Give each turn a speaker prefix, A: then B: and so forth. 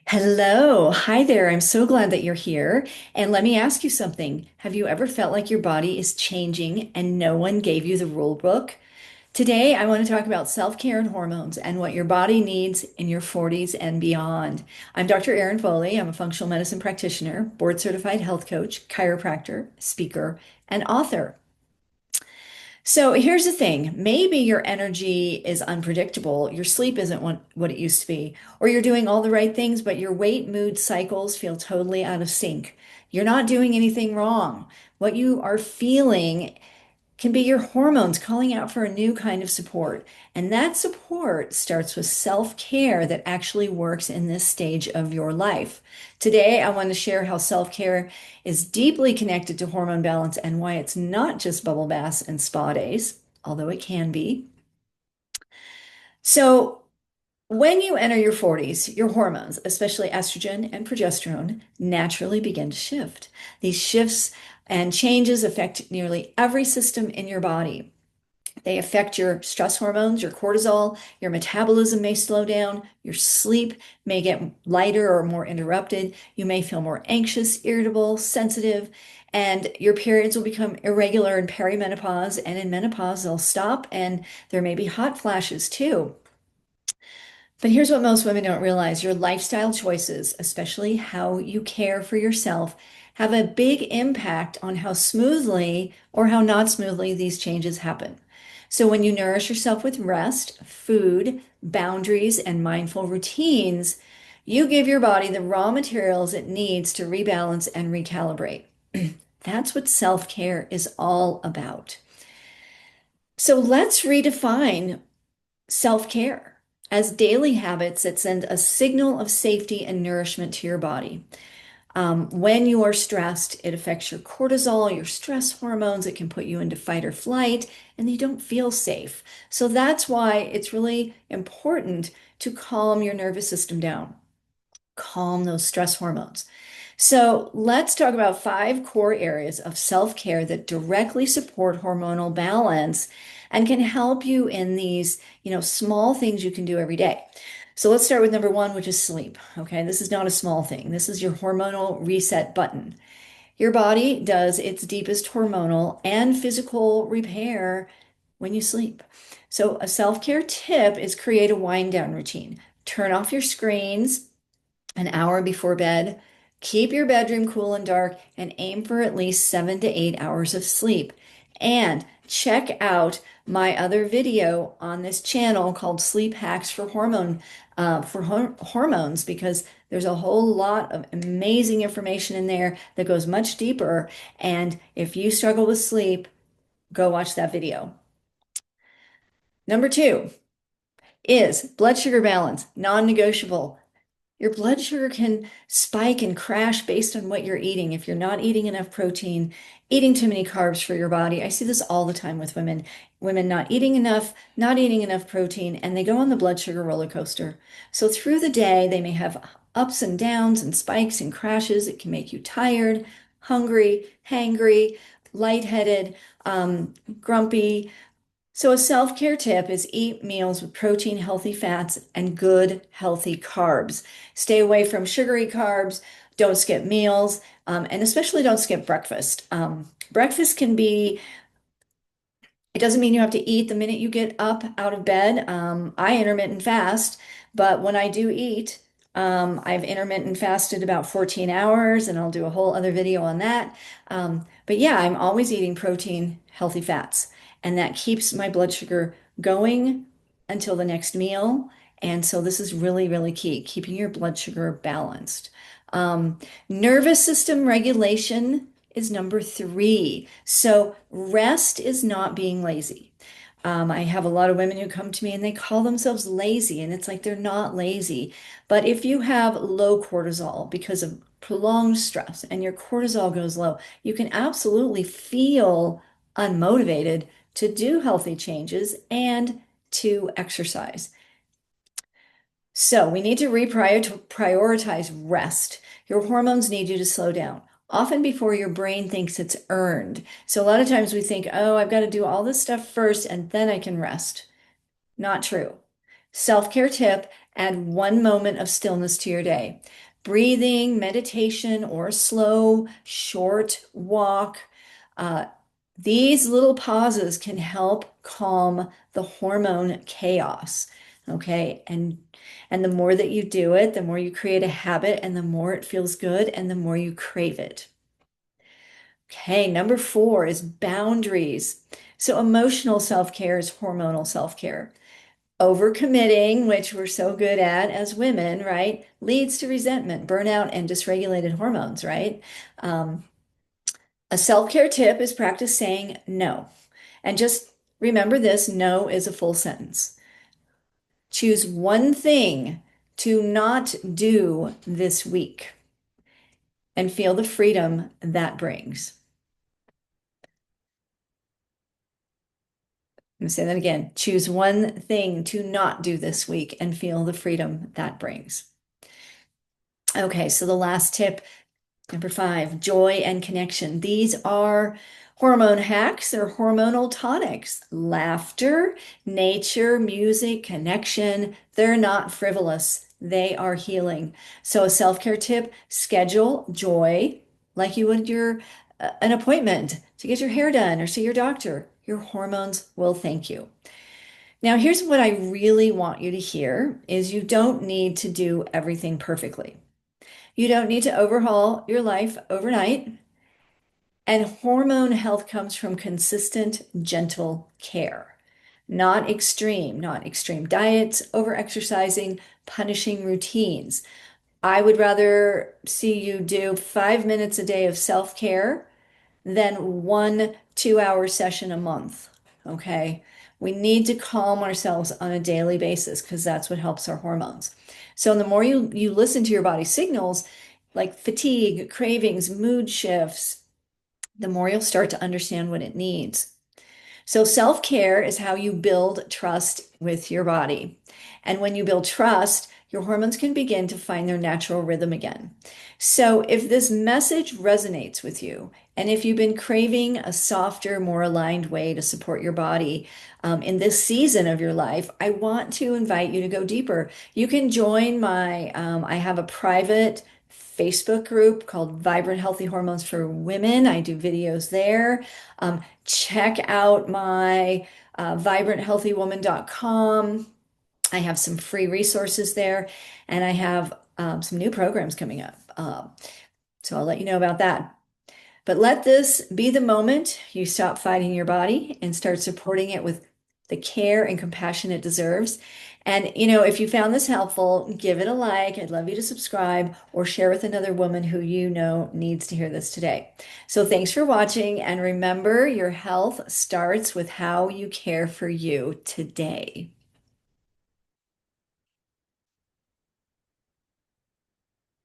A: Hello. Hi there. I'm so glad that you're here. And let me ask you something. Have you ever felt like your body is changing and no one gave you the rule book? Today, I want to talk about self-care and hormones and what your body needs in your 40s and beyond. I'm Dr. Erin Foley. I'm a functional medicine practitioner, board certified health coach, chiropractor, speaker, and author. So here's the thing. Maybe your energy is unpredictable. Your sleep isn't what it used to be, or you're doing all the right things, but your weight mood cycles feel totally out of sync. You're not doing anything wrong. What you are feeling can be your hormones calling out for a new kind of support. And that support starts with self-care that actually works in this stage of your life. Today, I want to share how self-care is deeply connected to hormone balance and why it's not just bubble baths and spa days, although it can be. So, when you enter your 40s, your hormones, especially estrogen and progesterone, naturally begin to shift. These shifts and changes affect nearly every system in your body. They affect your stress hormones, your cortisol, your metabolism may slow down, your sleep may get lighter or more interrupted. You may feel more anxious, irritable, sensitive, and your periods will become irregular in perimenopause. And in menopause, they'll stop, and there may be hot flashes too. But here's what most women don't realize. Your lifestyle choices, especially how you care for yourself, have a big impact on how smoothly or how not smoothly these changes happen. So when you nourish yourself with rest, food, boundaries, and mindful routines, you give your body the raw materials it needs to rebalance and recalibrate. That's what self-care is all about. So let's redefine self-care as daily habits that send a signal of safety and nourishment to your body. When you are stressed, it affects your cortisol, your stress hormones. It can put you into fight or flight, and you don't feel safe. So that's why it's really important to calm your nervous system down, calm those stress hormones. So let's talk about five core areas of self-care that directly support hormonal balance and can help you in these, small things you can do every day. So let's start with number one, which is sleep. Okay, this is not a small thing. This is your hormonal reset button. Your body does its deepest hormonal and physical repair when you sleep. So a self-care tip is create a wind down routine. Turn off your screens an hour before bed. Keep your bedroom cool and dark and aim for at least 7 to 8 hours of sleep. And check out my other video on this channel called Sleep Hacks for Hormones because there's a whole lot of amazing information in there that goes much deeper. And if you struggle with sleep, go watch that video. Number two is blood sugar balance, non-negotiable. Your blood sugar can spike and crash based on what you're eating. If you're not eating enough protein, eating too many carbs for your body. I see this all the time with women. Women not eating enough protein, and they go on the blood sugar roller coaster. So through the day, they may have ups and downs and spikes and crashes. It can make you tired, hungry, hangry, lightheaded, grumpy. So a self-care tip is eat meals with protein, healthy fats, and good, healthy carbs. Stay away from sugary carbs. Don't skip meals, and especially don't skip breakfast. Breakfast can be, it doesn't mean you have to eat the minute you get up out of bed. I intermittent fast, but when I do eat, I've intermittent fasted about 14 hours, and I'll do a whole other video on that. But yeah, I'm always eating protein, healthy fats, and that keeps my blood sugar going until the next meal. And so this is really, really key, keeping your blood sugar balanced. Um, Nervous system regulation is number three. So rest is not being lazy. I have a lot of women who come to me and they call themselves lazy, and it's like they're not lazy. But if you have low cortisol because of prolonged stress and your cortisol goes low, you can absolutely feel unmotivated to do healthy changes and to exercise. So we need to reprioritize rest. Your hormones need you to slow down, often before your brain thinks it's earned. So a lot of times we think, oh, I've got to do all this stuff first and then I can rest. Not true. Self-care tip, Add 1 moment of stillness to your day. Breathing, meditation, or a slow, short walk. Uh, these little pauses can help calm the hormone chaos. Okay. And the more that you do it, the more you create a habit and the more it feels good and the more you crave it. Okay, number 4 is boundaries. So emotional self-care is hormonal self-care. Overcommitting, which we're so good at as women, right, leads to resentment, burnout, and dysregulated hormones, right? Um, a self-care tip is practice saying no. And just remember this, no is a full sentence. Choose one thing to not do this week and feel the freedom that brings. I'm going to say that again. Choose one thing to not do this week and feel the freedom that brings. Okay, so the last tip, number 5, joy and connection. These are hormone hacks. They're hormonal tonics. Laughter, nature, music, connection. They're not frivolous. They are healing. So a self-care tip, schedule joy like you would your an appointment to get your hair done or see your doctor. Your hormones will thank you. Now, here's what I really want you to hear is you don't need to do everything perfectly. You don't need to overhaul your life overnight. And hormone health comes from consistent, gentle care, not extreme diets, over-exercising, punishing routines. I would rather see you do 5 minutes a day of self-care than 1 2-hour session a month. Okay. We need to calm ourselves on a daily basis because that's what helps our hormones. So the more you listen to your body signals, like fatigue, cravings, mood shifts, the more you'll start to understand what it needs. So self-care is how you build trust with your body. And when you build trust, your hormones can begin to find their natural rhythm again. So if this message resonates with you, and if you've been craving a softer, more aligned way to support your body in this season of your life, I want to invite you to go deeper. You can join I have a private Facebook group called Vibrant Healthy Hormones for Women. I do videos there. Check out my vibranthealthywoman.com. I have some free resources there, and I have some new programs coming up. So I'll let you know about that. But let this be the moment you stop fighting your body and start supporting it with the care and compassion it deserves. And, if you found this helpful, give it a like. I'd love you to subscribe or share with another woman who you know needs to hear this today. So thanks for watching. And remember, your health starts with how you care for you today.